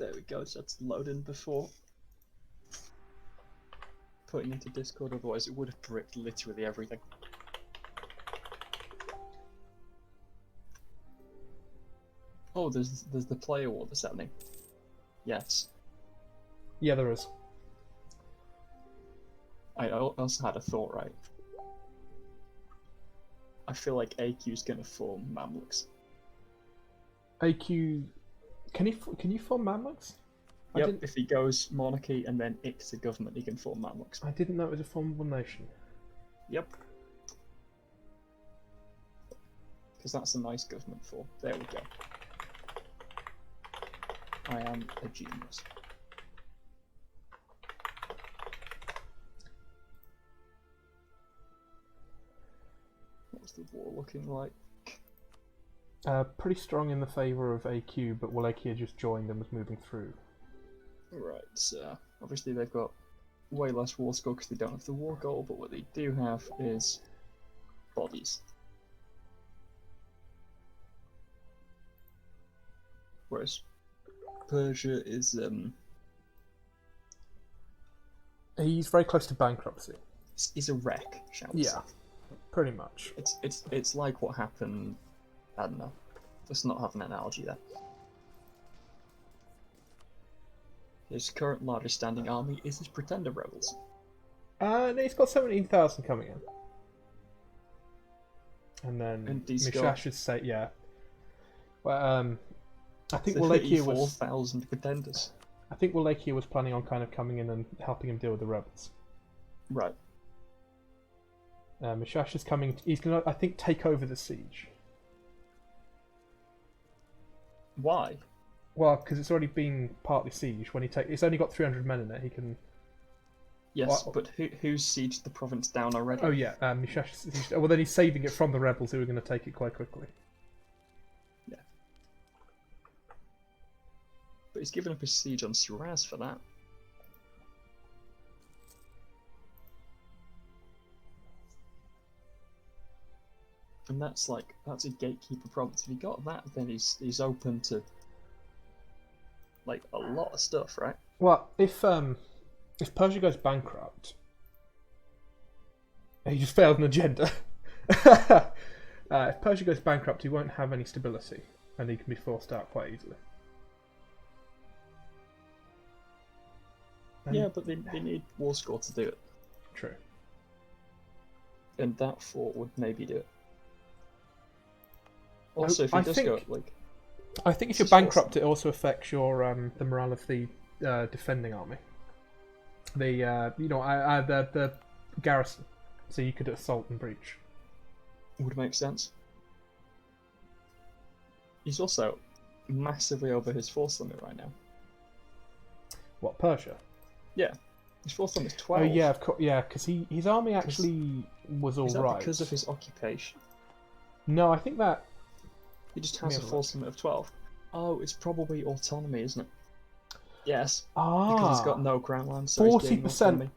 There we go, so that's loading before putting into Discord, otherwise it would have bricked literally everything. Oh, there's the player war that's happening. Yes. Yeah, there is. I also had a thought, right? I feel like AQ's gonna form Mamluks. AQ, can you form Mamluks? Yep, if he goes monarchy and then X a government, he can form Mamluks. I didn't know it was a formable nation. Yep. Because that's a nice government form. There we go. I am a genius. What's the war looking like? Pretty strong in the favour of AQ, but Wallachia just joined and was moving through. Right, so obviously they've got way less war score because they don't have the war goal, but what they do have is bodies. Whereas Persia is He's very close to bankruptcy. is a wreck, shall we say? Yeah, pretty much. It's like what happened. I don't know. Let's not have an analogy there. His current largest standing army is his pretender rebels. No, he's got 17,000 coming in. And then Mushasha's say, yeah. Well, I think Wallachia was 4,000 pretenders. I think Wallachia was planning on kind of coming in and helping him deal with the rebels. Right. Mushasha's coming. He's gonna, I think, take over the siege. Why? Well, because it's already been partly sieged. When it's only got 300 men in it. He can. Yes, but who's sieged the province down already? Oh yeah, Mushasha. Well, then he's saving it from the rebels who are going to take it quite quickly. Yeah. But he's given up his siege on Shiraz for that. And that's a gatekeeper province. If he got that, then he's open to like a lot of stuff, right? Well, if Persia goes bankrupt, he just failed an agenda. If Persia goes bankrupt, he won't have any stability, and he can be forced out quite easily. Yeah, but they need war score to do it. True. And that fort would maybe do it. Also, if he does go, I think if you're bankrupt, it also affects your the morale of the defending army. The garrison, so you could assault and breach. Would make sense. He's also massively over his force limit right now. What, Persia? Yeah, his force limit is 12. Oh yeah, of course. Yeah, because his army actually was all right. Because of his occupation? No, I think that he just has a force limit of 12. Oh, it's probably autonomy, isn't it? Yes. Because he's got no crown land, so 40%.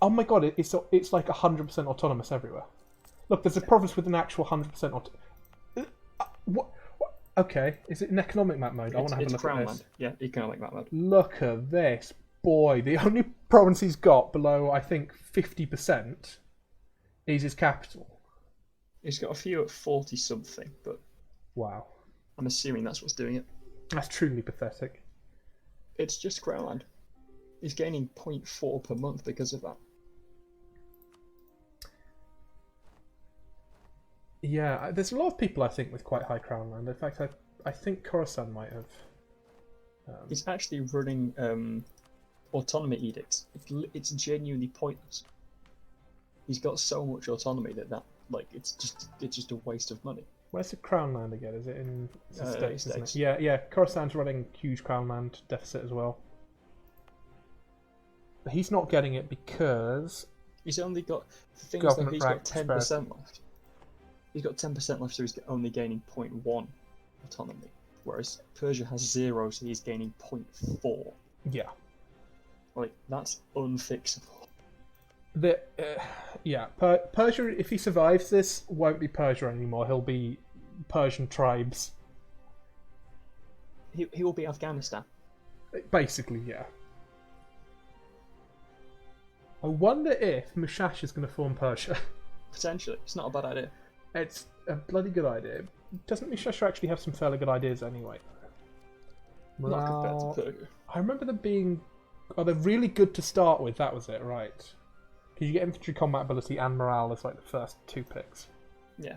Oh my god, it's like 100% autonomous everywhere. Look, there's a province with an actual 100% autonomous. What? Okay, is it in economic map mode? I want to have a look at this. Land. Yeah, economic map mode. Look at this. Boy, the only province he's got below, I think, 50% is his capital. He's got a few at 40-something, but... Wow. I'm assuming that's what's doing it. That's truly pathetic. It's just crown land. He's gaining 0.4 per month because of that. Yeah, there's a lot of people, I think, with quite high crown land. In fact, I think Khorasan might have... He's actually running autonomy edicts. It's genuinely pointless. He's got so much autonomy that it's just a waste of money. Where's the crown land again? Is it in the States, isn't States? it? Yeah. Khorasan's running huge crown land deficit as well. But he's not getting it because... He's only got... The thing is that he's got 10% left. He's got 10% left, so he's only gaining 0.1 autonomy. Whereas Persia has 0, so he's gaining 0.4. Yeah. That's unfixable. Persia, if he survives this, won't be Persia anymore. He'll be Persian tribes. He will be Afghanistan. Basically, yeah. I wonder if Mushasha is going to form Persia. Potentially. It's not a bad idea. It's a bloody good idea. Doesn't Mushasha actually have some fairly good ideas anyway? Not compared to Persia. I remember them being... Oh, they're really good to start with, that was it, right. Because you get infantry combat ability and morale as like the first 2 picks. Yeah.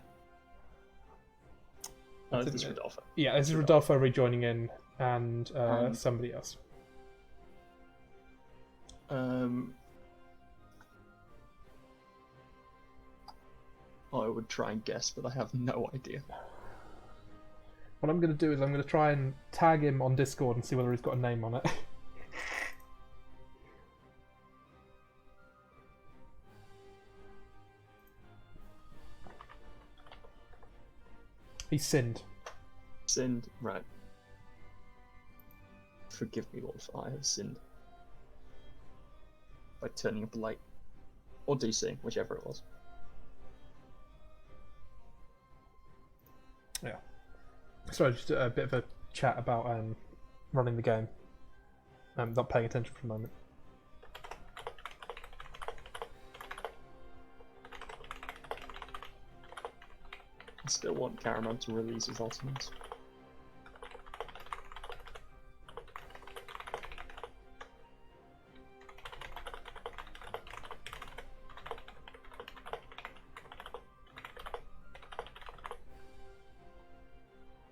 Oh, this is Rodolfo. Yeah, this is Rodolfo rejoining in, and somebody else. I would try and guess, but I have no idea. What I'm going to do is I'm going to try and tag him on Discord and see whether he's got a name on it. He's Sindh. Sindh, right. Forgive me, Wolf, I have sinned. By turning up late. Or DC, whichever it was. Yeah. Sorry, just a bit of a chat about running the game. Not paying attention for a moment. I still want Karaman to release his Ottomans.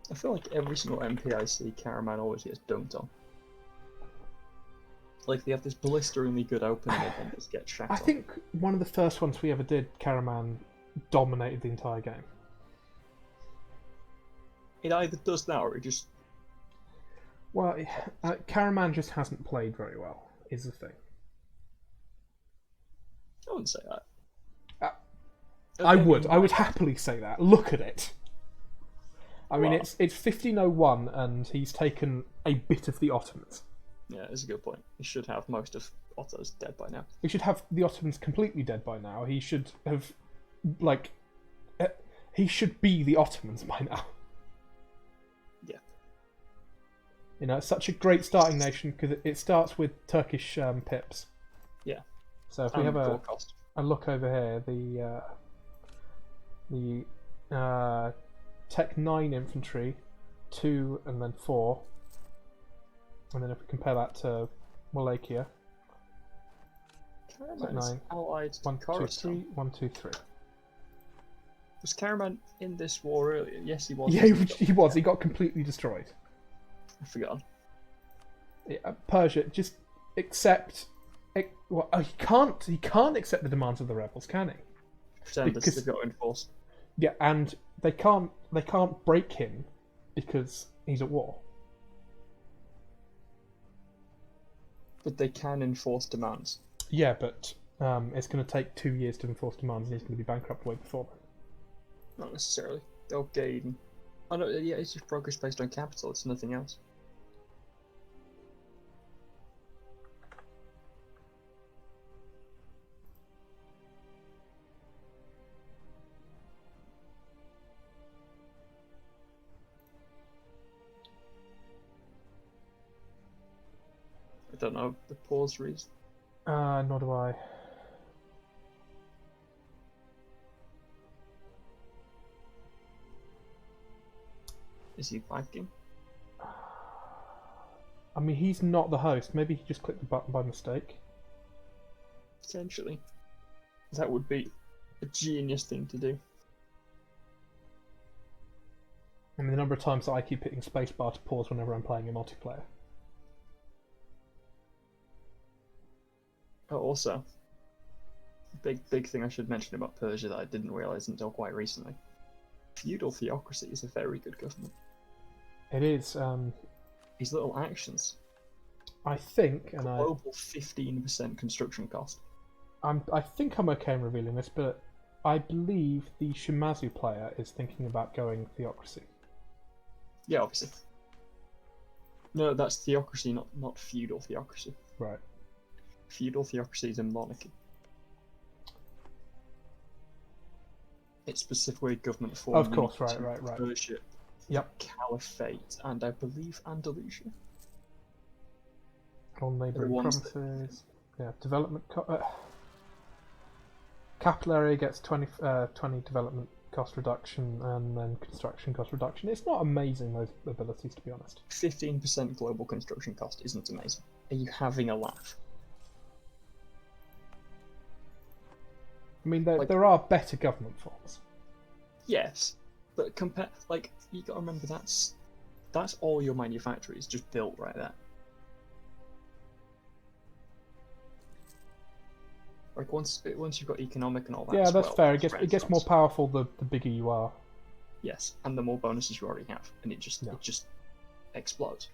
I feel like every single MP I see, Karaman always gets dunked on. Like they have this blisteringly good opening and then just get shacked I think one of the first ones we ever did, Karaman dominated the entire game. It either does that or it just... Well, Karaman just hasn't played very well, is the thing. I wouldn't say that. I would happily say that. Look at it. I mean, it's 1501 and he's taken a bit of the Ottomans. Yeah, that's a good point. He should have most of Otto's dead by now. He should have the Ottomans completely dead by now. He should have, like... he should be the Ottomans by now. Yeah. You know, it's such a great starting nation because it starts with Turkish pips. Yeah. So if we have a look over here, the Tech 9 infantry, 2 and then 4. And then if we compare that to Wallachia, Karaman allied to 1, 2, 3, 1, 2, 3. Was Karaman in this war earlier? Yes, he was. Yeah, he was. He got completely destroyed. I forgot. Yeah, Persia, just accept. Well, he can't accept the demands of the rebels, can he? Pretend they've got enforced. Yeah, and they can't break him because he's at war. But they can enforce demands. Yeah, but it's going to take 2 years to enforce demands, and he's going to be bankrupt way before then. Not necessarily. They'll gain. Oh no, yeah, it's just progress based on capital. It's nothing else. I don't know the pause reason. Nor do I. Is he Viking? I mean, he's not the host. Maybe he just clicked the button by mistake. Potentially. That would be a genius thing to do. I mean, the number of times that I keep hitting spacebar to pause whenever I'm playing a multiplayer. Oh, also, big thing I should mention about Persia that I didn't realise until quite recently. Feudal theocracy is a very good government. It is. These little actions. I think, and global 15% construction cost. I think I'm okay in revealing this, but I believe the Shimazu player is thinking about going theocracy. Yeah, obviously. No, that's theocracy, not feudal theocracy. Right. Feudal theocracy is a monarchy. It's specifically a government form. Of course, right. Persia, yep. Caliphate, and I believe Andalusia. On neighbouring ones provinces. Yeah, development. Capital area gets 20 development cost reduction and then construction cost reduction. It's not amazing, those abilities, to be honest. 15% global construction cost isn't amazing. Are you having a laugh? I mean, there are better government forms. Yes, but you got to remember that's all your manufacturers just built right there. Like once you've got economic and all that. Yeah, that's fair. It gets more powerful. powerful the bigger you are. Yes, and the more bonuses you already have, and it just explodes.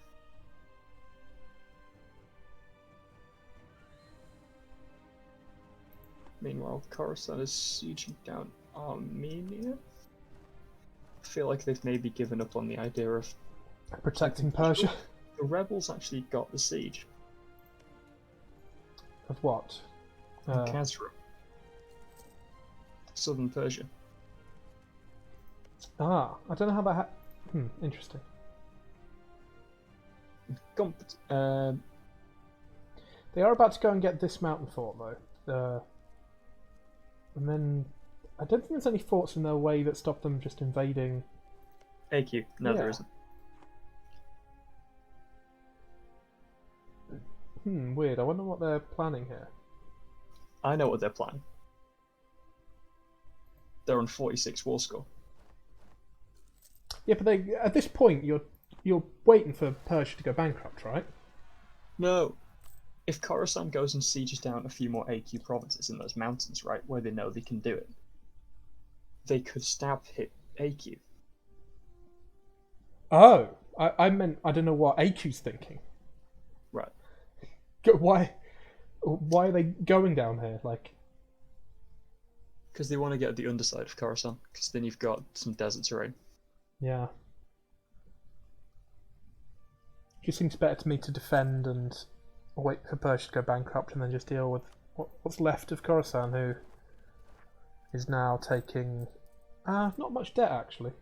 Meanwhile, Khorasan is sieging down Armenia. I feel like they've maybe given up on the idea of protecting Persia. The rebels actually got the siege. Of what? Khazra. Southern Persia. I don't know how that interesting. They are about to go and get this mountain fort, though. And then, I don't think there's any forts in their way that stop them just invading. AQ. No, there isn't. Weird. I wonder what they're planning here. I know what they're planning. They're on 46 war score. Yeah, but at this point, you're waiting for Persia to go bankrupt, right? No. If Khorasan goes and sieges down a few more AQ provinces in those mountains, right, where they know they can do it, they could stab hit AQ. Oh, I meant I don't know what AQ's thinking. Right. Why are they going down here? Like, because they want to get at the underside of Khorasan, because then you've got some desert terrain. Yeah. It just seems better to me to defend and wait for Persia to go bankrupt and then just deal with what's left of Khorasan, who is now taking not much debt actually.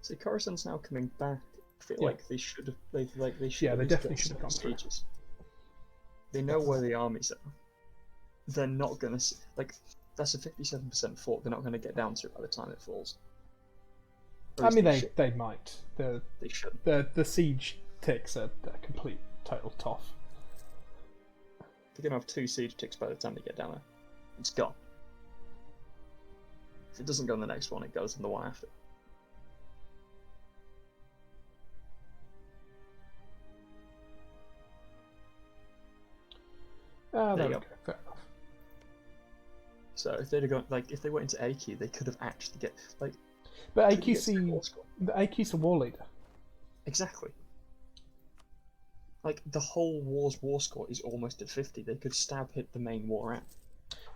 So Khorasan's now coming back. I feel like they should have. They should. Yeah, they definitely should have gone through. They know where the armies are. They're not gonna that's a 57% fort. They're not gonna get down to it by the time it falls. I mean, they might. They should. The siege ticks are a complete total toff. They're gonna have 2 siege ticks by the time they get down there. It's gone. If it doesn't go in the next one, it goes in the one after. There you go. Fair enough. So if they'd have gone, if they went into AQ, they could have actually But the AQ's a war leader. Exactly. The whole war's war score is almost at 50. They could stab hit the main war out.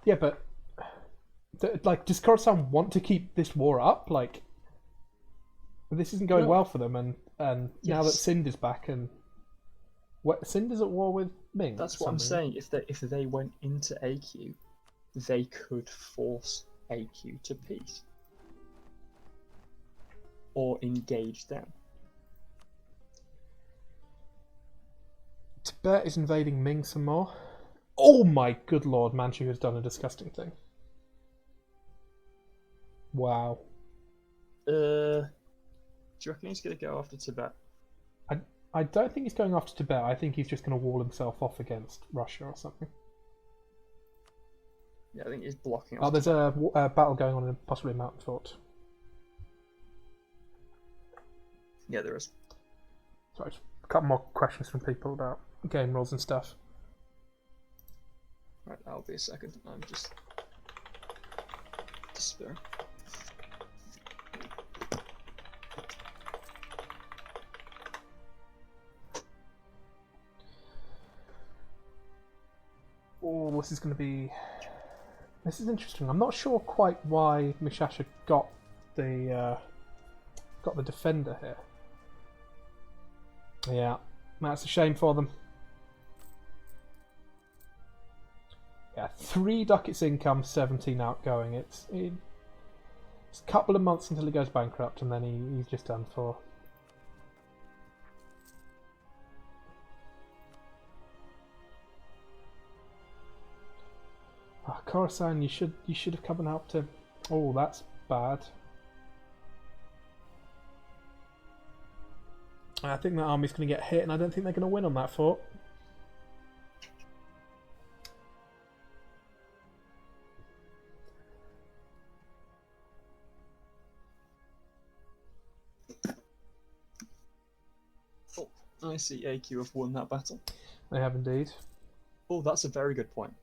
Yeah, but does Khorasan want to keep this war up? This isn't going well for them, and now that Sindh is back, and Sindh is at war with Ming. That's what I'm saying. If they went into AQ, they could force AQ to peace or engage them. Tibet is invading Ming some more. Oh my good lord, Manchu has done a disgusting thing. Wow. Do you reckon he's going to go after Tibet? I don't think he's going after Tibet. I think he's just going to wall himself off against Russia or something. Yeah, I think he's blocking off. There's a battle going on in possibly a mountain fort. Yeah, there is. Sorry, a couple more questions from people about game rules and stuff. Right, that'll be a second. I'm just despairing. Oh, this is interesting. I'm not sure quite why Mushasha got the defender here. Yeah, that's a shame for them. Yeah, 3 ducats income, 17 outgoing. It's a couple of months until he goes bankrupt, and then he's just done for. Khorasan, you should have come and helped him. Oh, that's bad. I think that army's going to get hit, and I don't think they're going to win on that fort. Oh, I see AQ have won that battle. They have indeed. Oh, that's a very good point.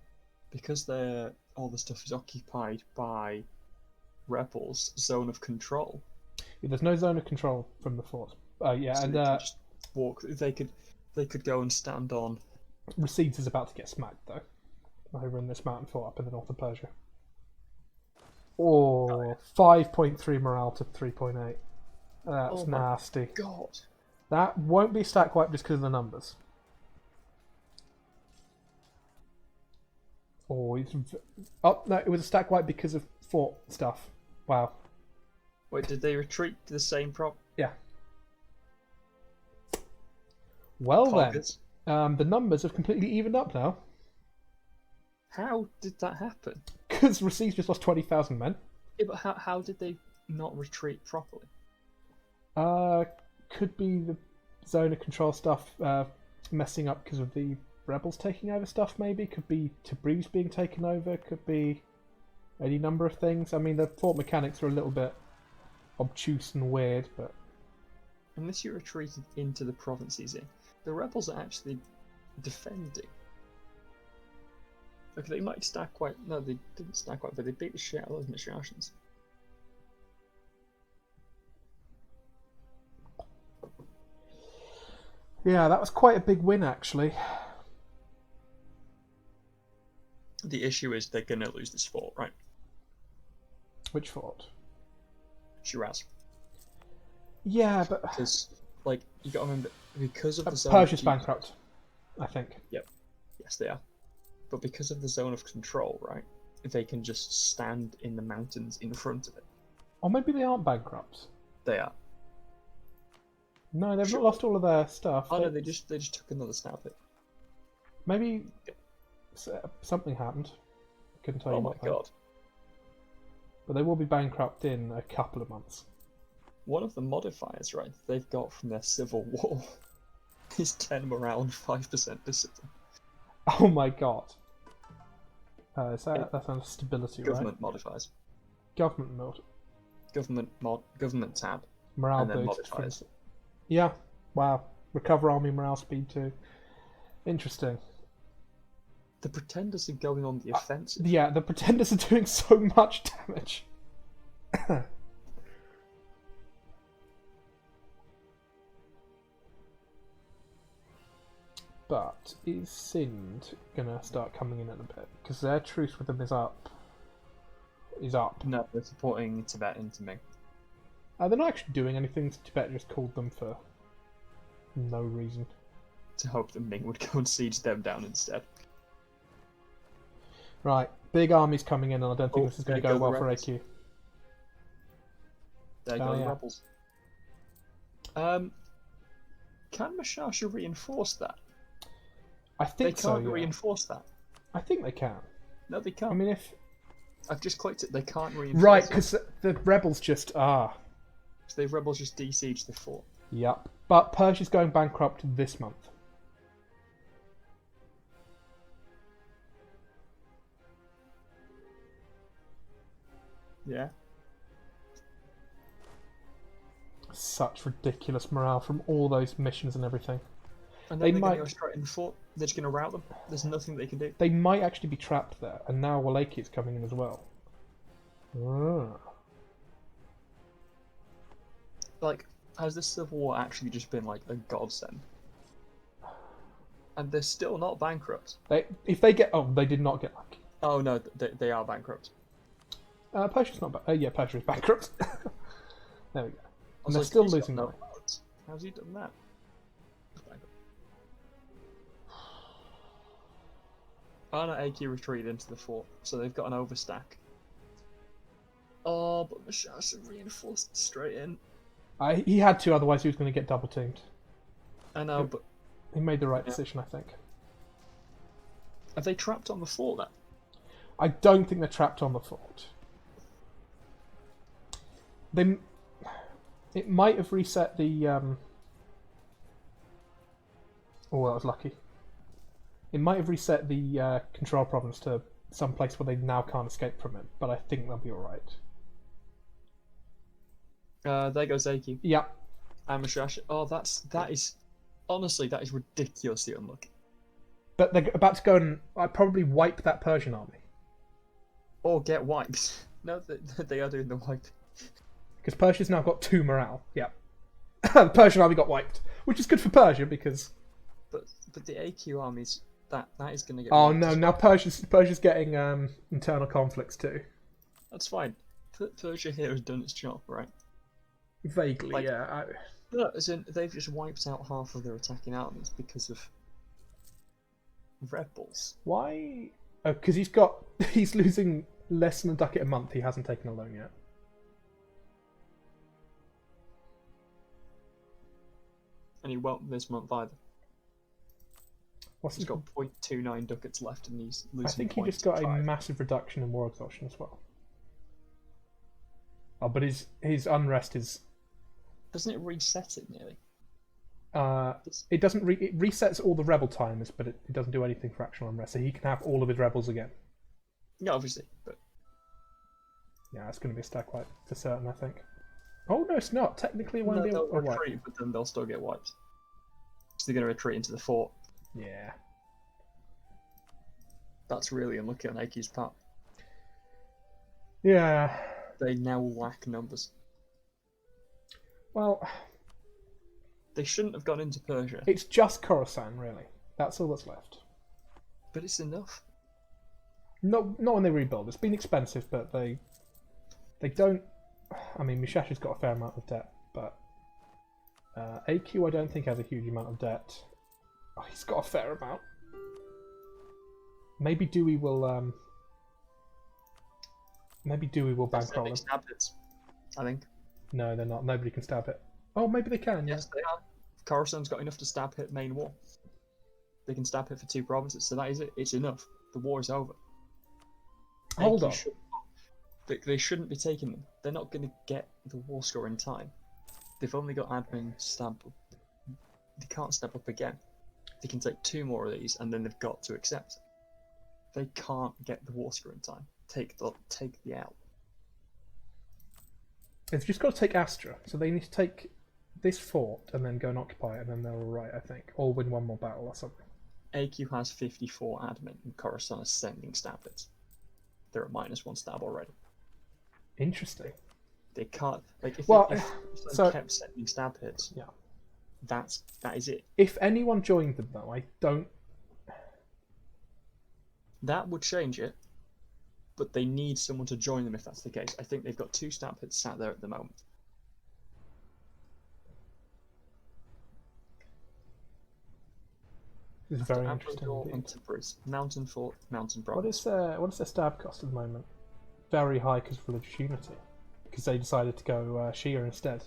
Because all the stuff is occupied by rebels, zone of control. Yeah, there's no zone of control from the fort. Yeah, So and they can just walk. They could go and stand on. Rassids is about to get smacked though, over in this mountain fort up in the north of Persia. Oh, 5.3 morale to 3.8. That's nasty. God, that won't be stack wipe just because of the numbers. Oh, no, it was a stack wipe because of fort stuff. Wow. Wait, did they retreat to the same prop? Yeah. Well Pockets. then, the numbers have completely evened up now. How did that happen? Because Rassids just lost 20,000 men. Yeah, but how did they not retreat properly? Could be the zone of control stuff messing up because of the rebels taking over stuff, maybe. Could be Tabriz being taken over. Could be any number of things. I mean, the fort mechanics are a little bit obtuse and weird, but... Unless you retreated into the provinces here, the rebels are actually defending. Okay, they might stack quite... No, they didn't stack quite, but they beat the shit out of those Mushashans. Yeah, that was quite a big win, actually. The issue is they're going to lose this fort, right? Which fort? Shiraz. Yeah, but... Because, like, you got to remember, because of the zone Persia's of bankrupt, I think. Yep. Yes, they are. But because of the zone of control, right, they can just stand in the mountains in front of it. Or maybe they aren't bankrupt. They are. No, they've not lost all of their stuff. Oh no, they just took another stab hit. Maybe something happened. I couldn't tell you. Oh my god. But they will be bankrupt in a couple of months. One of the modifiers, right, they've got from their civil war is 10 morale and 5% discipline. Oh my god. That's on stability, Government right? modifiers. Government mode. Government tab. Morale and then boost. modifiers. Yeah. Wow. Recover army morale speed too. Interesting. The pretenders are going on the offensive. Yeah, the pretenders are doing so much damage. But is Sindh gonna start coming in a bit? Because their truce with them is up. No, they're supporting Tibet into me. They're not actually doing anything. Tibet just called them for no reason. To hope that Ming would go and siege them down instead. Right, big armies coming in, and I don't think this is going to go well for AQ. There go the rebels. Can Mushasha reinforce that? I think they so. They can't reinforce that. I think they can. No, they can't. I mean, if I've just clicked it, they can't reinforce. Right, because the rebels just are. So the rebels just de-siege the fort. Yep, but Persia's going bankrupt this month. Yeah. Such ridiculous morale from all those missions and everything. And then they're going to go straight in the fort. They're just going to rout them. There's nothing they can do. They might actually be trapped there, and now Wallachia is coming in as well. Like, has this civil war actually just been like a godsend? And they're still not bankrupt. If they get, they did not get lucky. Oh no, they are bankrupt. Persia's not. Yeah, Persia is bankrupt. There we go. And they're like, still losing money. How's he done that? Arna AQ retreated into the fort, so they've got an overstack. Oh, but Mushasha reinforced straight in. He had to, otherwise he was going to get double teamed. I know, but he made the right decision, I think. Have they trapped on the fort then? I don't think they're trapped on the fort. It might have reset the. Oh, well, I was lucky. It might have reset the control province to some place where they now can't escape from it, but I think they'll be alright. There goes AQ. Yeah. And Mushasha. Oh, that is honestly, that is ridiculously unlucky. But they're about to go and probably wipe that Persian army. Or get wiped. No, they are doing the wipe. Because Persia's now got 2 morale. Yeah. The Persian army got wiped. Which is good for Persia because... But the AQ armies, that is going to get Oh wiped. no, now Persia's getting internal conflicts too. That's fine. Persia here has done its job, right? Vaguely, Like, yeah. No, as in, they've just wiped out half of their attacking armies because of rebels. Why? Oh, because he's losing less than a ducat a month. He hasn't taken a loan yet. And he won't this month either. He's He's got 0.29 ducats left and he's losing. I think he just got a massive reduction in war exhaustion as well. Oh, but his unrest is... Doesn't it reset it nearly? It doesn't. It resets all the rebel timers, but it doesn't do anything for actual unrest. So he can have all of his rebels again. Yeah, obviously, but yeah, it's going to be a stack wipe for certain, I think. Oh no, it's not. Technically, it won't be a they'll wipe. retreat, but then they'll still get wiped. So they're going to retreat into the fort. Yeah. That's really unlucky on AQ's part. Yeah. They now lack numbers. Well, they shouldn't have gone into Persia. It's just Khorasan, really. That's all that's left. But it's enough. Not when they rebuild. It's been expensive, but they don't. I mean, Mushasha's got a fair amount of debt, but AQ I don't think has a huge amount of debt. Oh, he's got a fair amount. Maybe Dewey will. Maybe Dewey will bankroll him. I think. No, they're not. Nobody can stab it. Oh, maybe they can. Yes, they are. Khorasan's got enough to stab hit main war. They can stab hit for 2 provinces, so that is it. It's enough. The war is over. Hold on. They shouldn't be taking them. They're not going to get the war score in time. They've only got admin stab. They can't step up again. They can take 2 more of these, and then they've got to accept it. They can't get the war score in time. Take the out. They've just got to take Astra, so they need to take this fort and then go and occupy it, and then they're all right, I think, or win 1 more battle or something. AQ has 54 admin, and Khorasan is sending stab hits. They're at -1 stab already. Interesting. They can't if so kept sending stab hits. Yeah, that is it. If anyone joined them, though, I don't. That would change it, but they need someone to join them if that's the case. I think they've got 2 stab hits sat there at the moment. This is very interesting. Mountain Fort, Mountain Province. What is their stab cost at the moment? Very high because of religious unity. Because they decided to go Shia instead.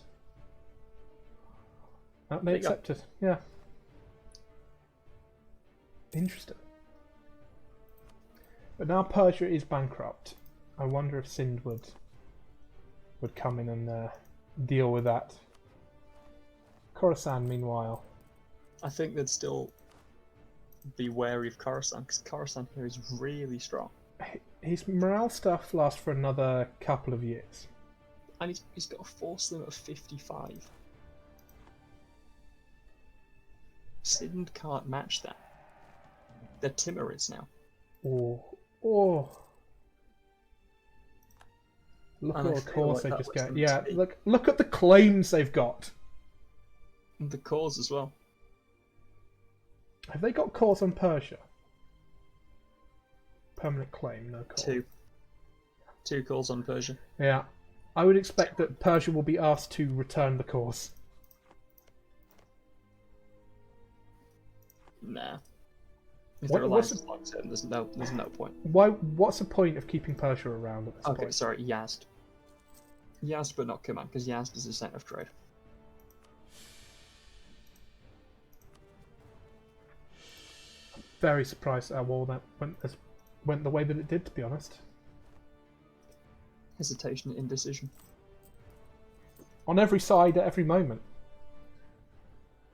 They accepted. Yeah. Interesting. But now Persia is bankrupt. I wonder if Sindh would come in and deal with that. Khorasan, meanwhile, I think they'd still be wary of Khorasan because Khorasan here is really strong. His morale stuff lasts for another couple of years. And he's got a force limit of 55. Sindh can't match that. They're Timurids now. Oh. Look at all the cores they just get. Yeah, look at the claims they've got. And the cores as well. Have they got cores on Persia? Permanent claim, no call. 2 calls on Persia. Yeah. I would expect that Persia will be asked to return the cause. Nah. If their alliance is locked in, there's no point. What's the point of keeping Persia around at this point? Okay, sorry, Yazd. Yazd but not Karaman, because Yazd is the centre of trade. Very surprised at how well that went as went the way that it did, to be honest. Hesitation, indecision. On every side, at every moment.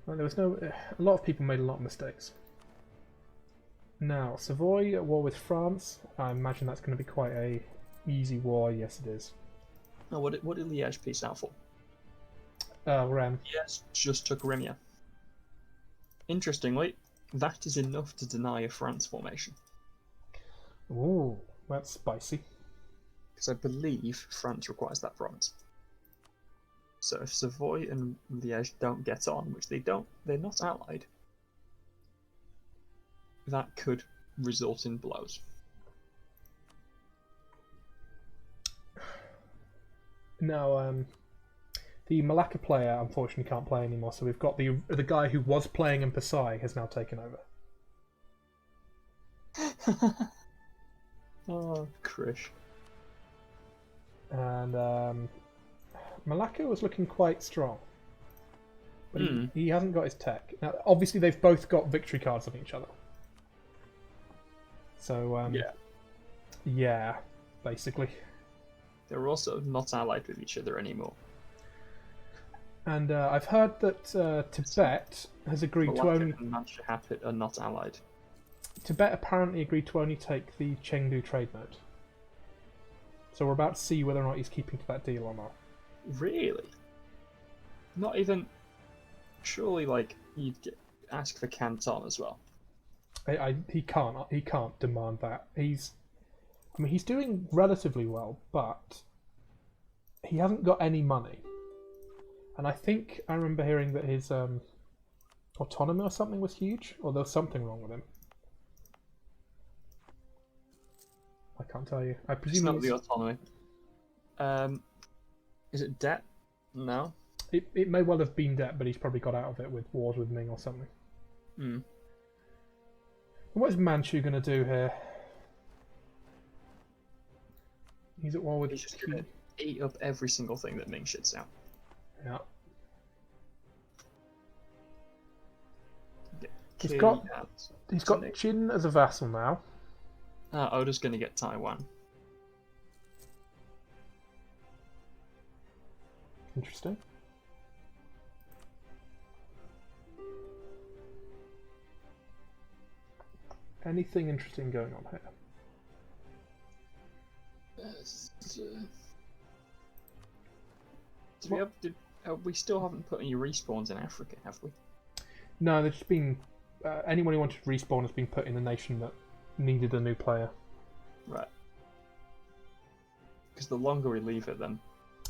Well, a lot of people made a lot of mistakes. Now, Savoy at war with France. I imagine that's going to be quite a easy war. Yes, it is. Oh, what did Liege peace out for? Ren. Yes, just took Remia. Interestingly, that is enough to deny a France formation. Ooh, that's spicy. Because I believe France requires that province. So if Savoy and Liege don't get on, which they don't, they're not allied, that could result in blows. Now, the Malacca player unfortunately can't play anymore, so we've got the guy who was playing in Pasai has now taken over. Oh, Krish. And Malacca was looking quite strong, but he hasn't got his tech. Now, obviously, they've both got victory cards on each other. So, yeah, basically. They're also not allied with each other anymore. And I've heard that Tibet has agreed to only... and Majapahit are not allied. Tibet apparently agreed to only take the Chengdu trade note. So we're about to see whether or not he's keeping to that deal or not. Really? Not even... Surely, like, you'd ask for Canton as well. He can't demand that. He's doing relatively well, but he hasn't got any money. And I think I remember hearing that his autonomy or something was huge, or there was something wrong with him. I can't tell you. I presume it's not the autonomy. Is it debt? No. It may well have been debt, but he's probably got out of it with wars with Ming or something. Hmm. What is Manchu going to do here? He's at war with... He's just going to eat up every single thing that Ming shits out. Yeah. He's got Jin as a vassal now. Oda's going to get Taiwan. Interesting. Anything interesting going on here? We still haven't put any respawns in Africa, have we? No, there's just been... anyone who wanted to respawn has been put in a nation that needed a new player. Right. Because the longer we leave it, then...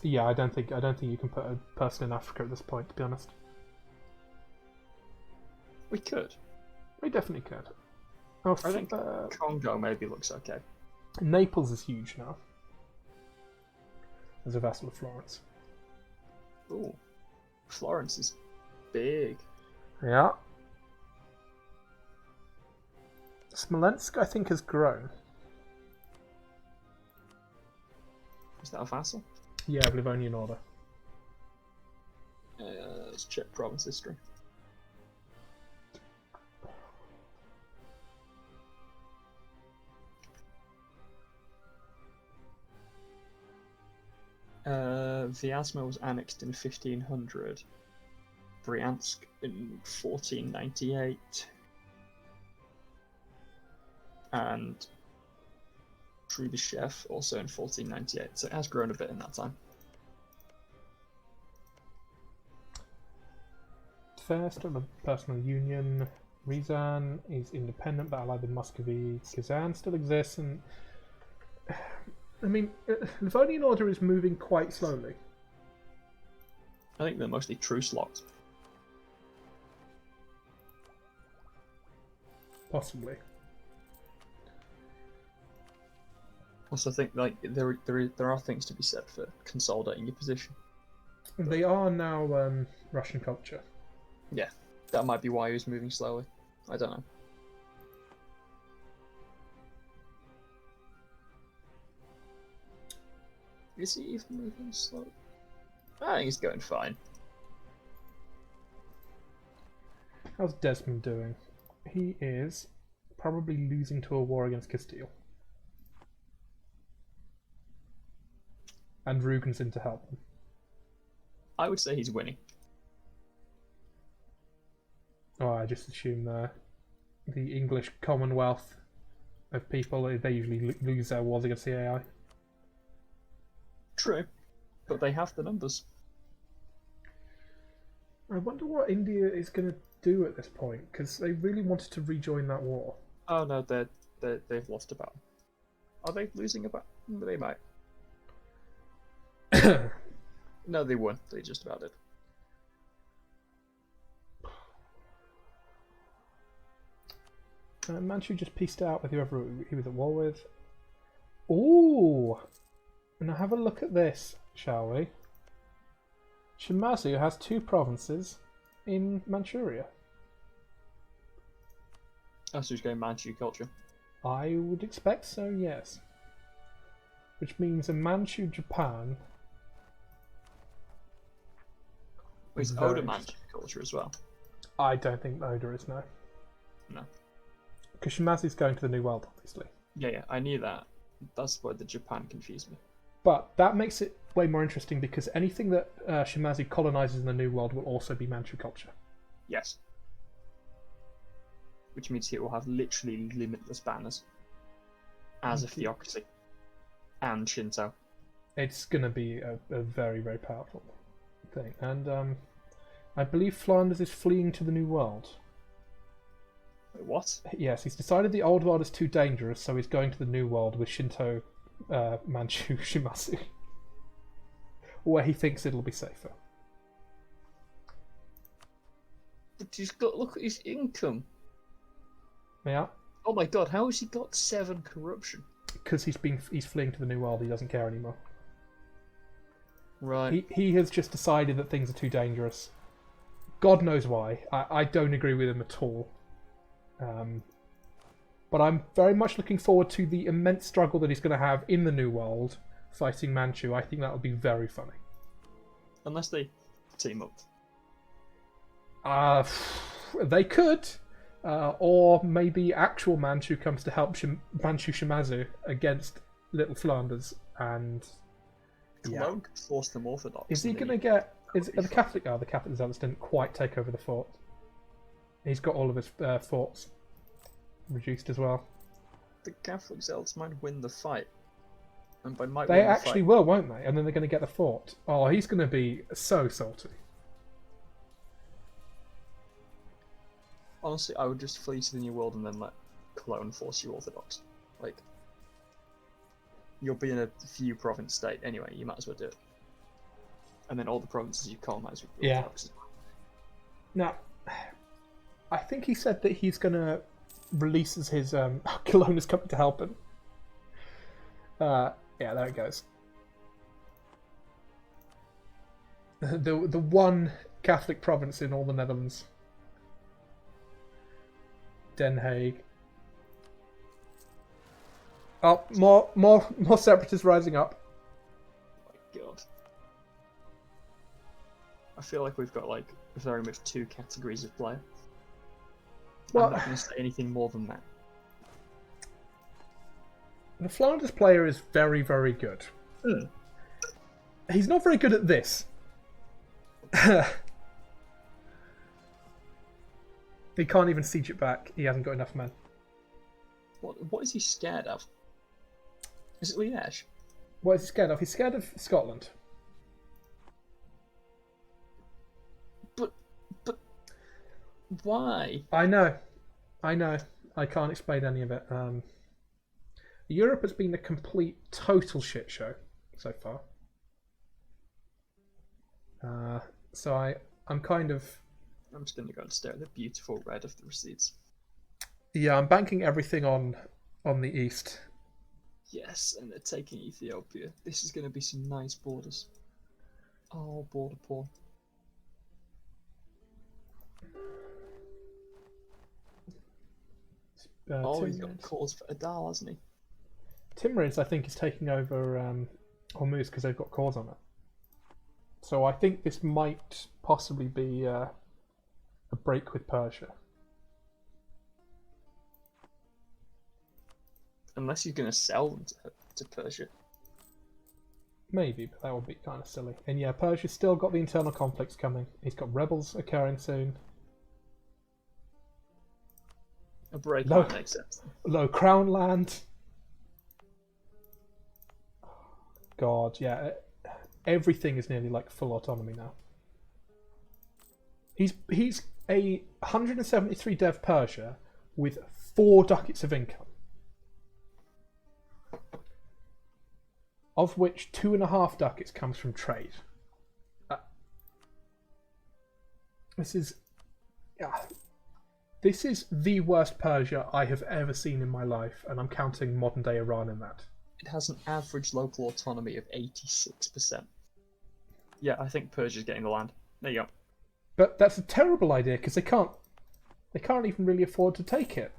Yeah, I don't think you can put a person in Africa at this point, to be honest. We could. We definitely could. Oh, I think Congo maybe looks okay. Naples is huge now. As a vassal of Florence. Ooh. Florence is big. Yeah. Smolensk, I think, has grown. Is that a vassal? Yeah, Livonian Order. Let's check province history. Vyazma was annexed in 1500. Bryansk in 1498. And Trubyshev also in 1498. So it has grown a bit in that time. First on the personal union, Ryazan is independent but allied with Muscovy. Kazan still exists, and I mean, Livonian Order is moving quite slowly. I think they're mostly truce locked. Possibly. Also, I think like there are things to be said for consolidating your position. They are now Russian culture. Yeah, that might be why he was moving slowly. I don't know. Is he even moving slow? I think he's going fine. How's Desmond doing? He is probably losing to a war against Castile. and Rugen's in to help them. I would say he's winning. Oh, I just assume the English Commonwealth of people, they usually lose their wars against the AI. True, but they have the numbers. I wonder what India is going to do at this point, because they really wanted to rejoin that war. Oh no, they've lost a battle. Are they losing a battle? They might. No, they won. They just about did. Manchu just pieced out with whoever he was at war with. Ooh! Now have a look at this, shall we? Shimazu has 2 provinces in Manchuria. Oh, so he's going Manchu culture. I would expect so, yes. Which means a Manchu Japan. Is Oda Manchu culture as well? I don't think Oda is, no. No. Because Shimazu's going to the New World, obviously. Yeah, I knew that. That's why the Japan confused me. But that makes it way more interesting because anything that Shimazu colonizes in the New World will also be Manchu culture. Yes. Which means it will have literally limitless banners as a theocracy and Shinto. It's going to be a very, very powerful thing. And I believe Flanders is fleeing to the New World. Wait, what? Yes, he's decided the Old World is too dangerous, so he's going to the New World with Shinto Manchu Shimazu, where he thinks it'll be safer. But he's got, look at his income. Yeah. Oh my god, how has he got 7 corruption? Because he's fleeing to the New World. He doesn't care anymore. Right. He has just decided that things are too dangerous. God knows why. I don't agree with him at all. But I'm very much looking forward to the immense struggle that he's going to have in the New World fighting Manchu. I think that would be very funny. Unless they team up. They could. Or maybe actual Manchu comes to help Manchu Shimazu against Little Flanders, and Cologne could force them orthodox. Is he going to get? The Catholic? Oh, the Catholic zealots didn't quite take over the fort. He's got all of his forts reduced as well. The Catholic zealots might win the fight, and by might they win actually the fight, will, won't they? And then they're going to get the fort. Oh, he's going to be so salty. Honestly, I would just flee to the New World and then let Cologne force you orthodox. Like, you'll be in a few province state anyway. You might as well do it. And then all the provinces you colonize with orthodox. Now, I think he said that he's going to release his Cologne is coming to help him. Yeah, there it goes. The one Catholic province in all the Netherlands. Den Haag. Oh, more separatists rising up. Oh my god. I feel like we've got like very much 2 categories of player. Well, I'm not going to say anything more than that. The Flanders player is very, very good. He's not very good at this. He can't even siege it back. He hasn't got enough men. What is he scared of? Is it Liege? What is he scared of? He's scared of Scotland. But why? I know. I can't explain any of it. Europe has been a complete, total shit show so far. So I'm kind of... I'm just going to go and stare at the beautiful red of the Rassids. Yeah, I'm banking everything on the east. Yes, and they're taking Ethiopia. This is going to be some nice borders. Oh, border poor. He's got cause for Adal, hasn't he? Timurids, I think, is taking over Hormuz because they've got cause on it. So I think this might possibly be a break with Persia. Unless he's going to sell them to Persia. Maybe, but that would be kind of silly. And yeah, Persia's still got the internal conflicts coming. He's got rebels occurring soon. A break might make sense. Low crown land. God, yeah. Everything is nearly like full autonomy now. He's a 173 dev Persia with 4 ducats of income, of which 2.5 ducats comes from trade. This is the worst Persia I have ever seen in my life, and I'm counting modern day Iran in that. It has an average local autonomy of 86%. Yeah, I think Persia's getting the land. There you go. But that's a terrible idea because they can't even really afford to take it.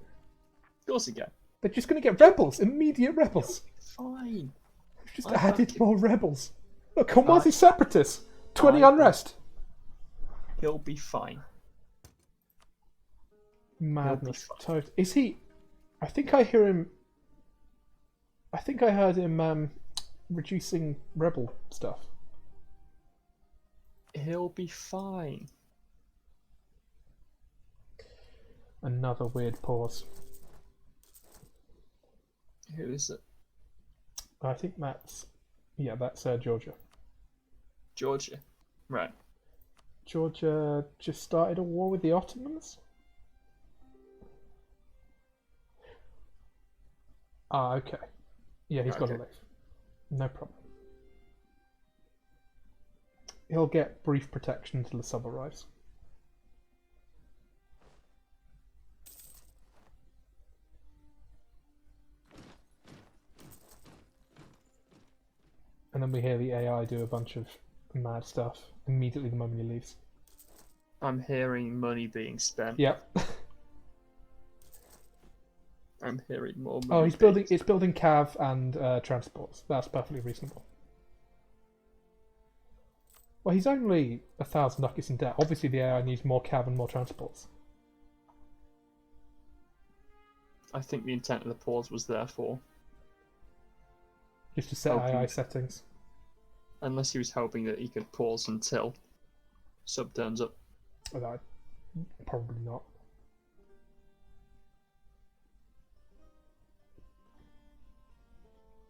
Of course you can. They're just going to get rebels, immediate rebels. Fine. We've just added more rebels. Look, Hamas separatists. 20 unrest. He'll be fine. Madness. Is he? I think I hear him. I think I heard him reducing rebel stuff. He'll be fine. Another weird pause. Who is it? I think that's Georgia. Georgia. Right. Georgia just started a war with the Ottomans? Ah, okay. Yeah, he's got to leave. No problem. He'll get brief protection until the sub arrives. And then we hear the AI do a bunch of mad stuff immediately the moment he leaves. I'm hearing money being spent. Yep. I'm hearing more money. Oh, it's building cav and transports. That's perfectly reasonable. Well, he's only 1,000 ducats in debt. Obviously, the AI needs more cav and more transports. I think the intent of the pause was therefore just to set AI settings. Unless he was hoping that he could pause until sub turns up. Probably not.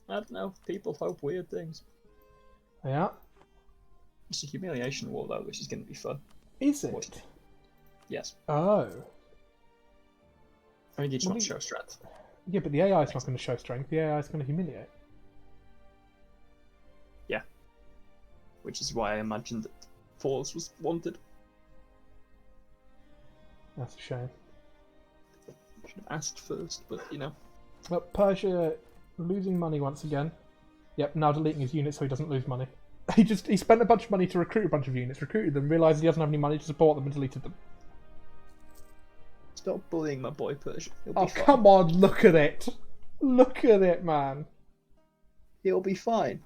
I don't know. People hope weird things. Yeah. It's a humiliation war, though, which is going to be fun. Is it? Yes. Oh. I mean, you just want to show strength. Yeah, but the AI is not going to show strength. The AI is going to humiliate. Yeah. Which is why I imagined that pause was wanted. That's a shame. Should have asked first, but you know. Well, Persia losing money once again. Yep, now deleting his units so he doesn't lose money. He spent a bunch of money to recruit a bunch of units, recruited them, realised he doesn't have any money to support them and deleted them. Stop bullying my boy Persia. Oh, come on, look at it. Look at it, man. He'll be fine.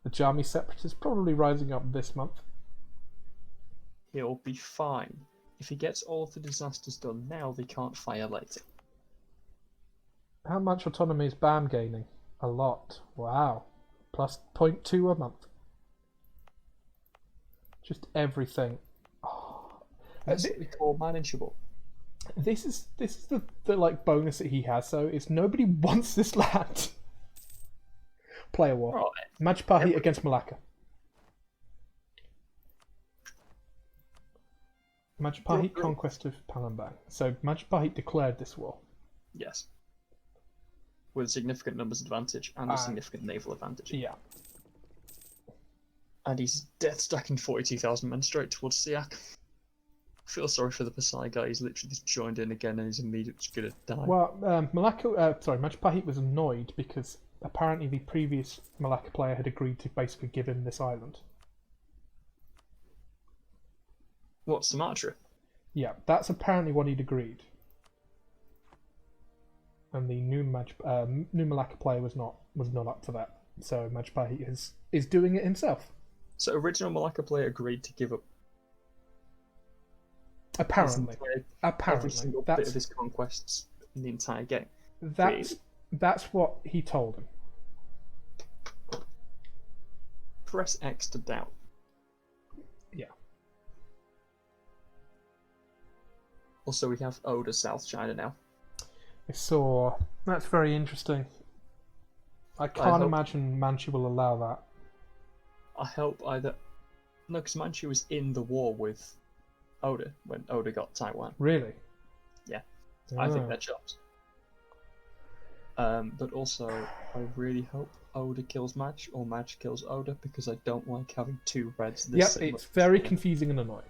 The Jami separatists probably rising up this month. He'll be fine. If he gets all of the disasters done now, they can't fire later. How much autonomy is BAM gaining? A lot. Wow. Plus 0.2 a month. Just everything. Oh. That's what we call manageable. This is the like bonus that he has. So is nobody wants this land. Player war. Right. Majapahit against Malacca. Majapahit conquest of Palembang. So Majapahit declared this war. Yes. With a significant numbers advantage and a significant naval advantage. Yeah. And he's death stacking 42,000 men straight towards Siak. I feel sorry for the Pasai guy. He's literally just joined in again and he's immediately going to die. Well, Majapahit was annoyed because apparently the previous Malacca player had agreed to basically give him this island. What, Sumatra? Yeah, that's apparently what he'd agreed. And the new Malacca player was not up for that. So Majapahit is doing it himself. So original Malacca player agreed to give up. Apparently, every single bit of his conquests in the entire game. That's That's what he told him. Press X to doubt. Yeah. Also, we have Oda South China now. I saw. That's very interesting. I can't imagine Manchu will allow that. I hope either... No, because Manchu was in the war with Oda when Oda got Taiwan. Really? Yeah. Oh. I think they're chopped. But also, I really hope Oda kills Maj, or Maj kills Oda, because I don't like having two Reds this Yep, it's very confusing and annoying.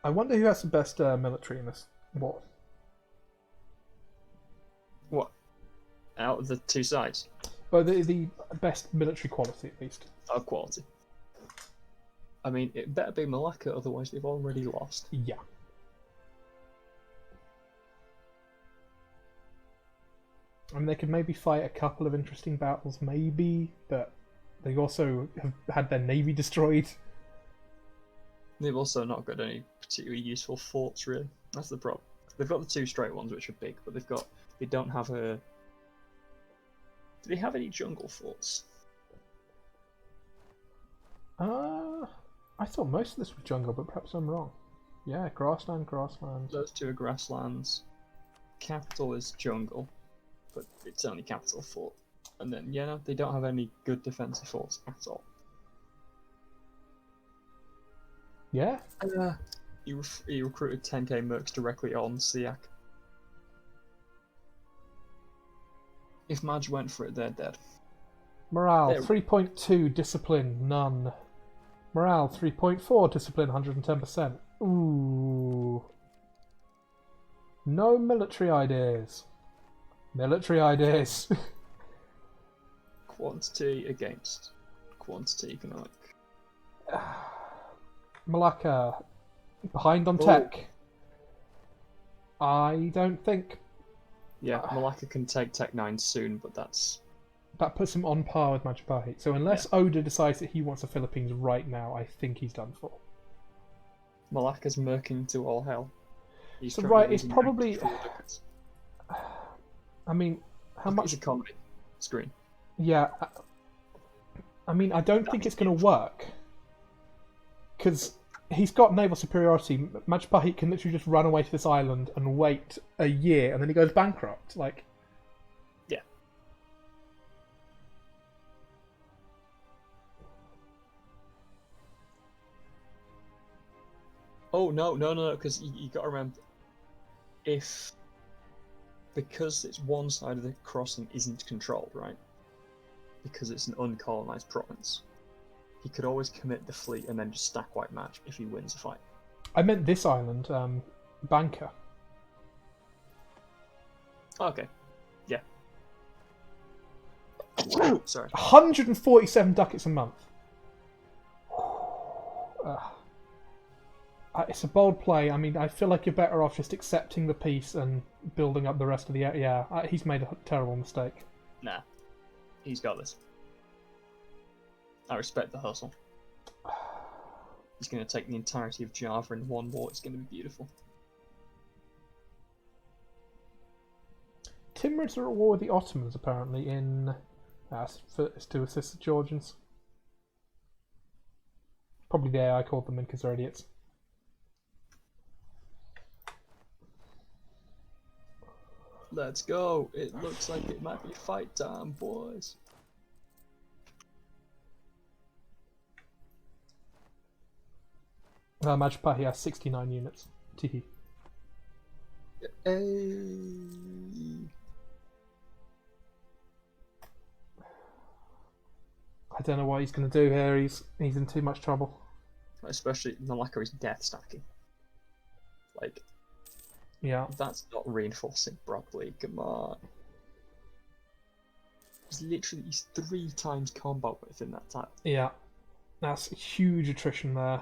I wonder who has the best military in this war. What? Out of the two sides? Well, the best military quality, at least. Oh, quality. I mean, it better be Malacca, otherwise they've already lost. Yeah. I mean, they could maybe fight a couple of interesting battles, maybe, but they also have had their navy destroyed. They've also not got any particularly useful forts, really. That's the problem. They've got the two straight ones, which are big, but they don't have a... Do they have any jungle forts? I thought most of this was jungle, but perhaps I'm wrong. Yeah, grassland. Those two are grasslands. Capital is jungle, but it's only capital fort. And then, yeah, no, they don't have any good defensive forts at all. Yeah? He recruited 10k mercs directly on Siak. If Maj went for it, they're dead. Morale, 3.2, discipline, none. Morale, 3.4, discipline, 110%. Ooh. No military ideas. Military ideas. Quantity against quantity economic. Malacca, behind on tech. I don't think. Yeah, Malacca can take Tech 9 soon, but that puts him on par with Majapahit. So unless Oda decides that he wants the Philippines right now, I think he's done for. Malacca's murking to all hell. So right, it's probably... I mean, how much... It's a comedy screen. Yeah. I mean, I don't think it's going to work. Because he's got naval superiority. Majapahit can literally just run away to this island and wait a year, and then he goes bankrupt. Like... Yeah. Oh, no, because you got to remember, because it's one side of the crossing isn't controlled, right? Because it's an uncolonised province, he could always commit the fleet and then just stack white match if he wins a fight. I meant this island, Banka. Okay, yeah. Sorry. 147 ducats a month. It's a bold play. I mean, I feel like you're better off just accepting the peace and building up the rest of the... Yeah, he's made a terrible mistake. Nah. He's got this. I respect the hustle. He's going to take the entirety of Java in one war. It's going to be beautiful. Timurids are at war with the Ottomans, apparently, in... it's to assist the Georgians. Probably the AI called them in because they're idiots. Let's go. It looks like it might be fight time, boys. Majapahit has 69 units. Teehee. I don't know what he's going to do here. He's in too much trouble. Especially Malacca is death stacking. Like, yeah, that's not reinforcing properly. Come on. He's 3 times combat within that time. Yeah, that's huge attrition there.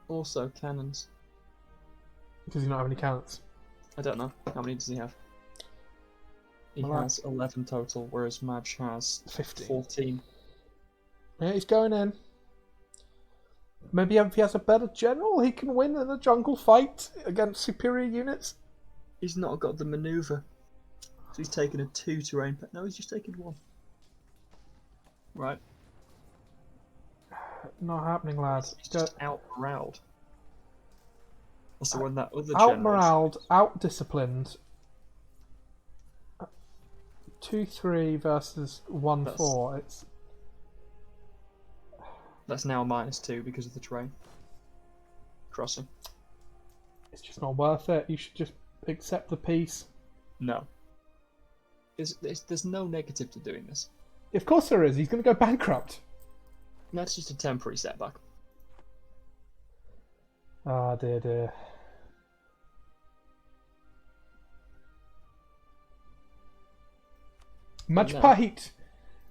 Also, cannons. Does he not have any cannons? I don't know. How many does he have? He has 11 total, whereas Maj has 15. 14. Yeah, he's going in. Maybe if he has a better general, he can win in a jungle fight against superior units. He's not got the maneuver. So he's taken a 2 terrain. No, he's just taken 1. Right. Not happening, lad. He's just out-moraled. Also, when that other out-moraled, out-disciplined. 2-3 versus 1-4. That's now -2 because of the terrain. Crossing. It's just not worth it. You should just accept the peace. No. There's no negative to doing this. Of course there is. He's going to go bankrupt. That's just a temporary setback. Ah, dear. Majapahit.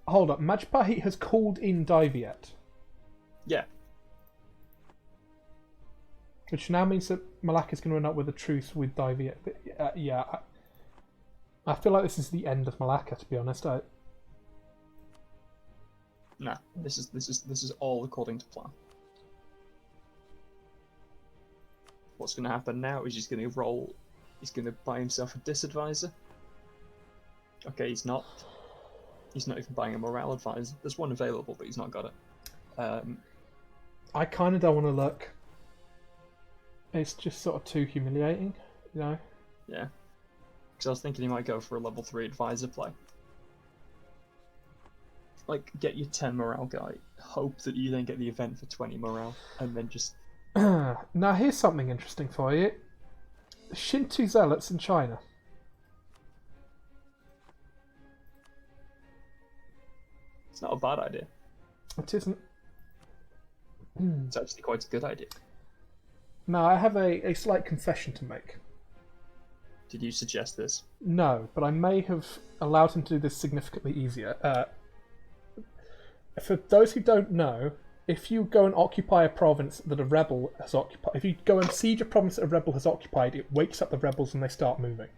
Hold up. Majapahit has called in Diviet. Yeah. Which now means that Malacca is going to end up with a truce with Diviet. Yeah. I feel like this is the end of Malacca, to be honest. Nah, this is all according to plan. What's going to happen now is he's going to roll. He's going to buy himself a disadvisor. Okay, he's not. He's not even buying a morale advisor. There's one available, but he's not got it. I kind of don't want to look. It's just sort of too humiliating, you know? Yeah. Because I was thinking he might go for a level 3 advisor play. Like, get your 10 morale guy, hope that you then get the event for 20 morale, and then just... Now, here's something interesting for you. Shinto zealots in China. It's not a bad idea. It isn't. It's actually quite a good idea. Now, I have a slight confession to make. Did you suggest this? No, but I may have allowed him to do this significantly easier. For those who don't know, if you go and occupy a province that a rebel has occupied, if you go and siege a province that a rebel has occupied, it wakes up the rebels and they start moving.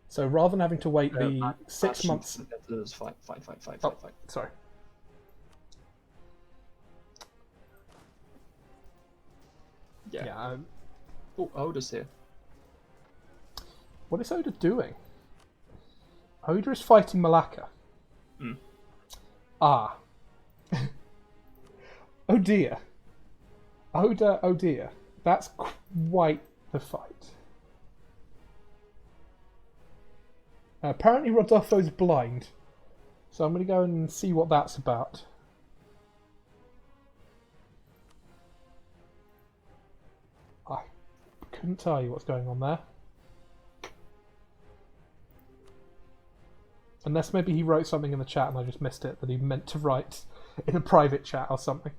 So rather than having to wait the 6 months... Fight. Sorry. Yeah. Oh, Oda's here. What is Oda doing? Oda is fighting Malacca. Ah. Oh dear. Oda, oh dear. That's quite the fight. Apparently Rodolfo's blind. So I'm going to go and see what that's about. I couldn't tell you what's going on there. Unless maybe he wrote something in the chat and I just missed it that he meant to write in a private chat or something.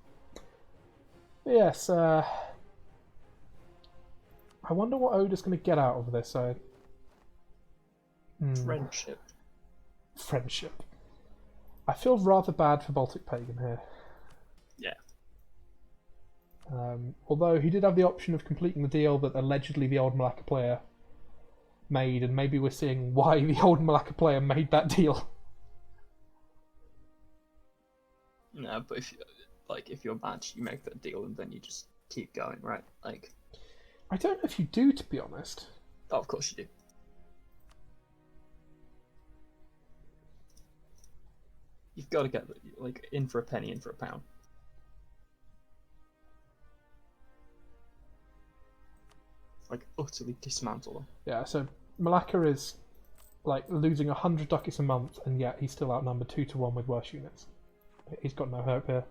Yes, I wonder what Oda's going to get out of this. Friendship. Friendship. I feel rather bad for Baltic Pagan here. Yeah. Although he did have the option of completing the deal that allegedly the old Malacca player made, and maybe we're seeing why the old Malacca player made that deal. No, but if you're mad, you make that deal and then you just keep going, right? Like, I don't know if you do, to be honest. Oh, of course you do. You've got to get like in for a penny, in for a pound. Like utterly dismantle them. Yeah, so Malacca is like losing 100 ducats a month, and yet he's still outnumbered 2-1 with worse units. He's got no hope here.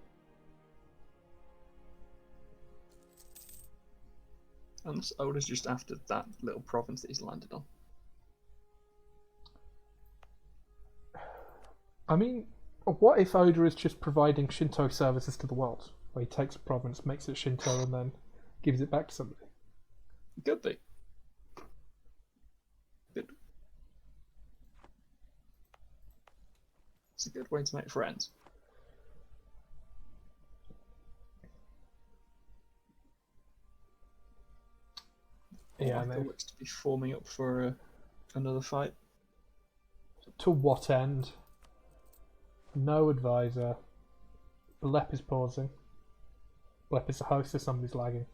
And Oda's just after that little province that he's landed on. I mean, what if Oda is just providing Shinto services to the world? Where he takes a province, makes it Shinto, and then gives it back to somebody? Could be. Good. It's a good way to make friends. Yeah, Malacca looks to be forming up for another fight. To what end? No advisor. Lep is pausing. Blep is the host, if somebody's lagging.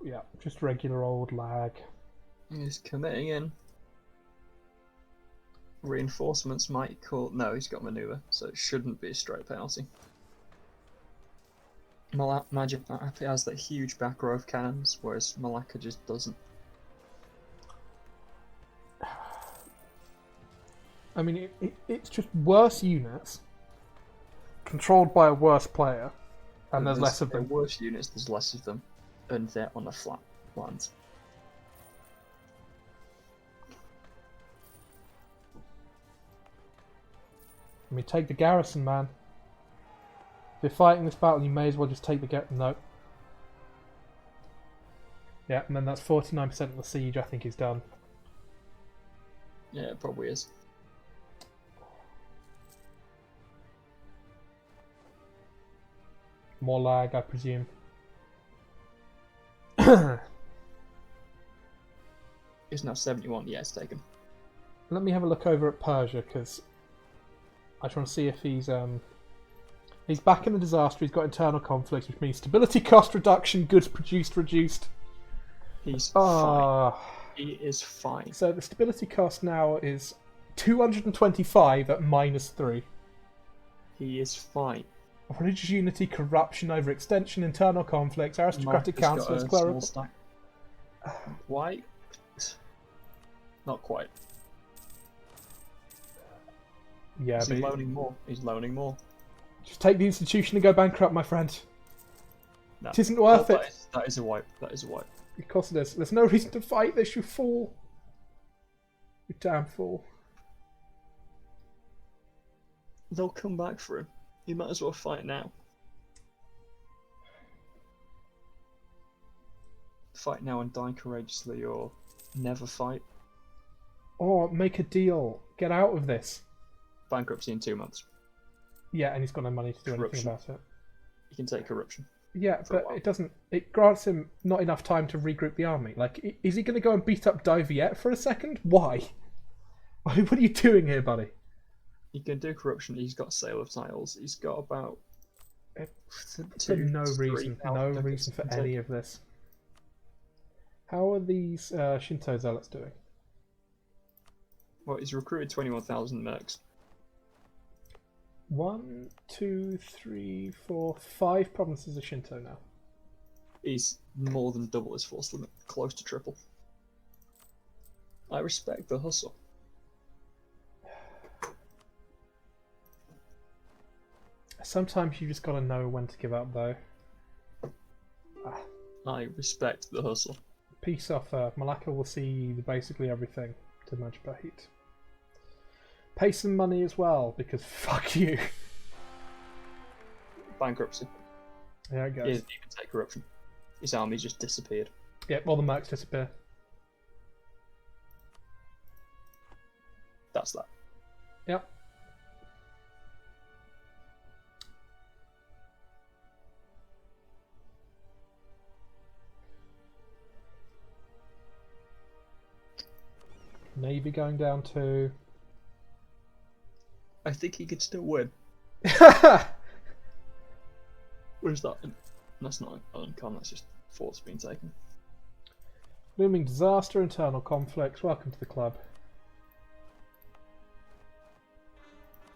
Yeah, just regular old lag. He's committing in. Reinforcements might call. No, he's got maneuver, so it shouldn't be a straight penalty. Majapahit has that huge back row of cannons, whereas Malacca just doesn't. I mean, it's just worse units, controlled by a worse player, and there's less of them. Worse units, there's less of them, and they're on a flat land. I mean, take the garrison, man. If you're fighting this battle, you may as well just take the garrison. No. Yeah, and then that's 49% of the siege, I think, is done. Yeah, it probably is. More lag, I presume. It's now 71. Yeah, it's taken. Let me have a look over at Persia, because I just want to see if he's back in the disaster. He's got internal conflicts, which means stability cost reduction, goods produced reduced. He's fine. He is fine. So the stability cost now is 225 at -3. He is fine. Religious unity, corruption, overextension, internal conflicts, aristocratic councillors, clerical. Why? Not quite. Yeah, He's loaning more. He's loaning more. Just take the institution and go bankrupt, my friend. No. It isn't worth it. That is a wipe. That is a wipe. Of course it is. There's no reason to fight this, you fool. You damn fool. They'll come back for him. You might as well fight now. Fight now and die courageously, or never fight. Or make a deal. Get out of this. Bankruptcy in 2 months. Yeah, and he's got no money to do anything about it. He can take corruption. Yeah, but it doesn't. It grants him not enough time to regroup the army. Like, is he going to go and beat up Donegal for a second? Why? What are you doing here, buddy? He can do corruption. He's got sale of titles. He's got about no reason for any of this. How are these Shinto zealots doing? Well, he's recruited 21,000 mercs. 1, 2, 3, 4, 5 provinces of Shinto now. He's more than double his force limit, close to triple. I respect the hustle. Sometimes you just gotta know when to give up, though. I respect the hustle. Peace offer. Malacca will see basically everything to Majapahit. Pay some money as well, because fuck you. Bankruptcy. There it goes. He didn't even take corruption. His army just disappeared. Yeah, well, the mercs disappear. That's that. Yep. Navy going down to... I think he could still win. Where's that? That's not uncommon, that's just force being taken. Looming disaster, internal conflicts. Welcome to the club.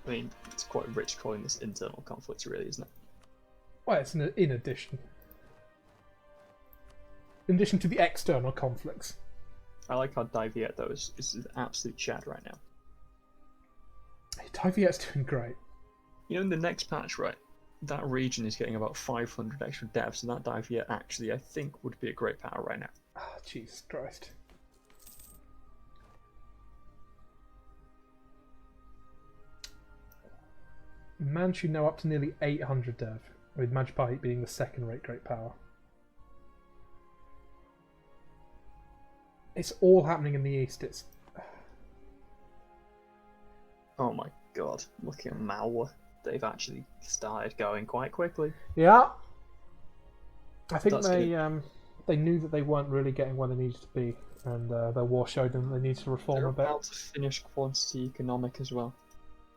I mean, it's quite rich calling this internal conflicts, really, isn't it? Well, it's in addition. In addition to the external conflicts. I like how Diviet, though, is an absolute chad right now. Hey, Diviet's doing great. You know, in the next patch, right, that region is getting about 500 extra devs, and that Diviet actually, I think, would be a great power right now. Oh, Jesus Christ. Manchu now up to nearly 800 dev, with Majapahit being the second-rate great power. It's all happening in the east. Oh my god, look at Malwa. they've actually started going quite quickly. Yeah. I think That's they knew that they weren't really getting where they needed to be, and their war showed them they needed to reform They're a bit. about to finish quantity economic as well.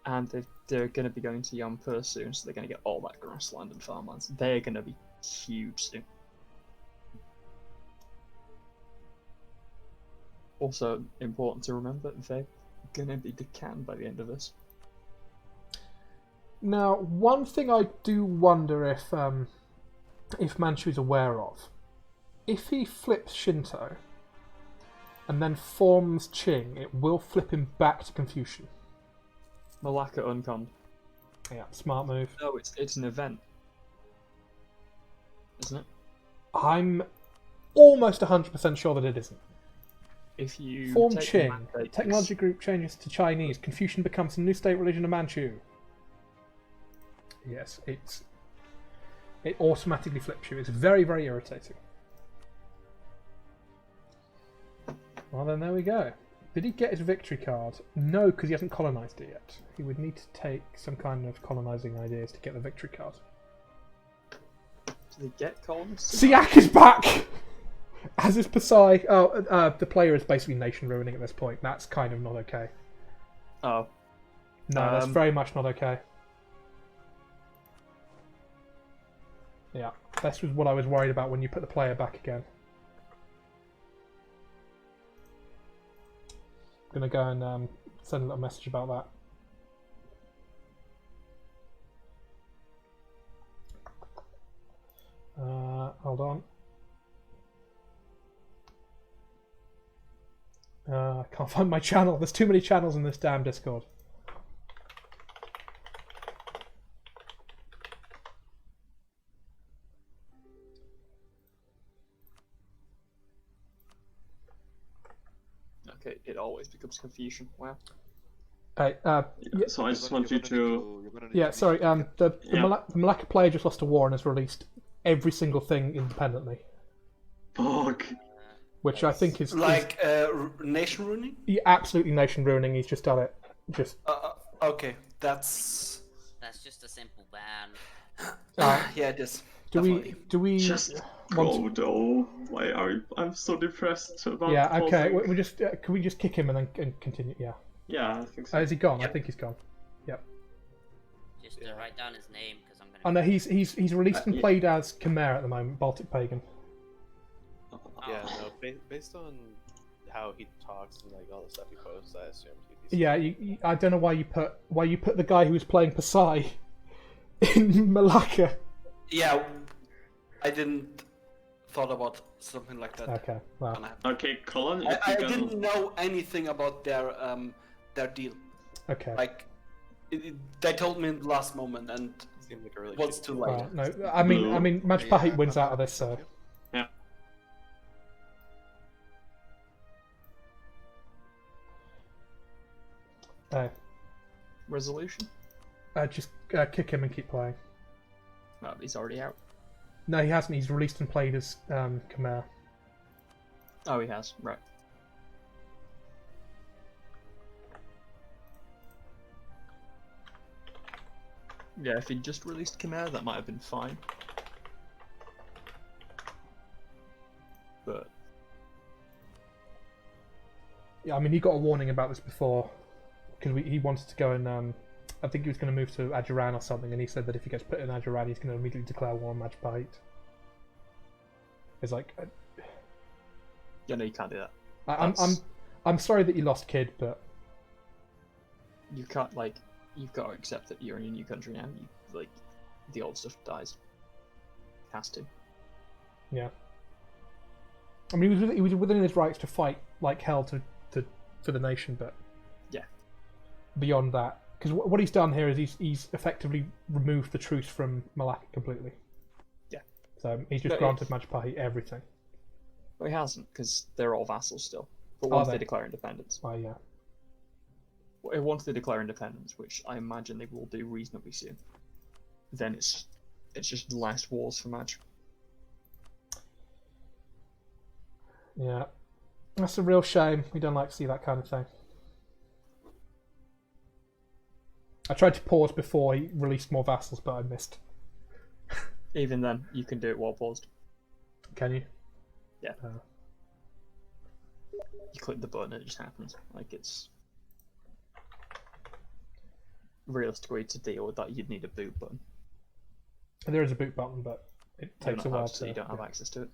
And they're going to be going to Yampur soon, so they're going to get all that grassland and farmlands. They're going to be huge soon. Also important to remember, they're going to be Deccan by the end of this. Now, one thing I do wonder if Manchu's aware of, if he flips Shinto and then forms Qing, it will flip him back to Confucian. Malacca unconned. Yeah, smart move. No, it's an event, isn't it? I'm almost 100% sure that it isn't. If you Form take Qing, technology group changes to Chinese, Confucian becomes the new state religion of Manchu. Yes, it automatically flips you. It's very, very irritating. Well, then there we go. Did he get his victory card? No, because he hasn't colonised it yet. He would need to take some kind of colonising ideas to get the victory card. Do they get colonists? Siak is back! As is Pasai. Oh, the player is basically nation ruining at this point. That's kind of not okay. Oh. No, that's very much not okay. Yeah, this was what I was worried about when you put the player back again. I'm going to go and send a little message about that. Hold on. I can't find my channel. There's too many channels in this damn Discord. Okay, it always becomes Confucian. Wow. Hey, so I just want you to... Yeah, sorry. The Malacca player just lost a war and has released every single thing independently. Fuck. Which I think is like nation ruining. Yeah, absolutely nation ruining. He's just done it. Just okay, that's just a simple ban. yeah, it is. Do we just go though? Why are you... I'm so depressed about... Yeah, okay. We just can we just kick him and then continue? Yeah. Yeah, I think so. Is he gone? Yep. I think he's gone. Yep. Just write down his name because I'm gonna. Oh no, he's released and played as Khmer at the moment, Baltic Pagan. Yeah, no. Based on how he talks and like all the stuff he posts, I assume he'd be. Yeah, I don't know why you put the guy who was playing Pasai in Malacca. Yeah, I didn't thought about something like that. Okay, wow. Okay, Cologne, I didn't know anything about their deal. Okay. Like, they told me in the last moment, and Seemed like a really was too late. Well, no, I mean, Majapahit wins out of this, so. Yeah. Resolution? Just kick him and keep playing. Oh, he's already out. No, he hasn't. He's released and played as Khmer. Oh, he has. Right. Yeah, if he'd just released Khmer, that might have been fine. But Yeah, I mean, he got a warning about this before because he wanted to go and I think he was going to move to Ajuran or something, and he said that if he gets put in Ajuran, he's going to immediately declare war on Majapahit. It's like, yeah, no, you can't do that. I'm sorry that you lost, kid, but You can't, like, you've got to accept that you're in a new country now. Like, the old stuff dies. Has to. yeah. I mean, he was within his rights to fight like hell for the nation, but Yeah. beyond that, because what he's done here is he's effectively removed the truce from Malacca completely. Yeah. So he's just But granted Majapahit everything. Well, he hasn't, because they're all vassals still. But Are once they? they declare independence. Oh yeah. Once they declare independence, which I imagine they will do reasonably soon, then it's just less wars for Maj. Yeah. That's a real shame. We don't like to see that kind of thing. I tried to pause before he released more vassals, but I missed. Even then, you can do it while paused. Can you? Yeah. You click the button and it just happens. Like, it's... Realistically, to deal with that, you'd need a boot button. There is a boot button, but it takes a while to... So you don't have access to it.